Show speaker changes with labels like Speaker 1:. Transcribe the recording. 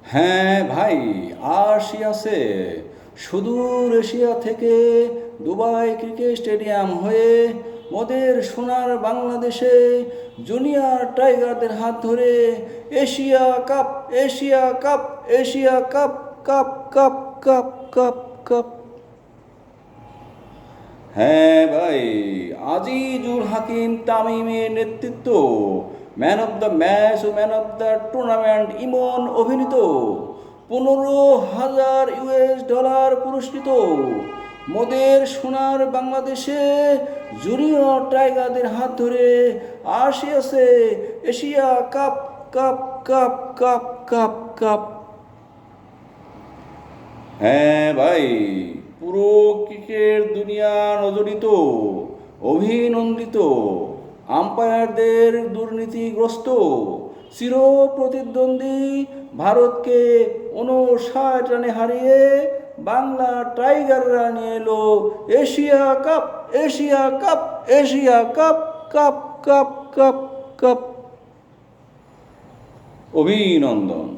Speaker 1: হ্যাঁ ভাই, আসিয়াছে সুদূর এশিয়া থেকে দুবাই ক্রিকেট স্টেডিয়াম হয়ে মোদের সোনার বাংলাদেশে জুনিয়র টাইগারদের হাত ধরে Asia cup, Asia cup, Asia cup, cup cup cup cup cup. হ্যাঁ ভাই, আজিজুল হাকিম তামিমের নেতৃত্ব, ম্যান অব দ্য ম্যাচ ও man of the tournament Emon অভিনীত, 15,000 US ডলার পুরস্কৃত মোদের সোনার বাংলাদেশে জুনিয়র টাইগারদের হাত ধরে আসিয়াছে Asia cup, cup cup cup cup cup. হ্যাঁ ভাই, পুরো ক্রিকেট দুনিয়া নজরিত, অভিনন্দিত, আম্পায়ারদের দুর্নীতিগ্রস্ত, চির প্রতিদ্বন্দ্বী ভারতকে 59 রানে হারিয়ে বাংলা টাইগাররা নিয়ে এলো Asia cup, Asia cup, Asia cup, cup cup cup cup. অভিনন্দন।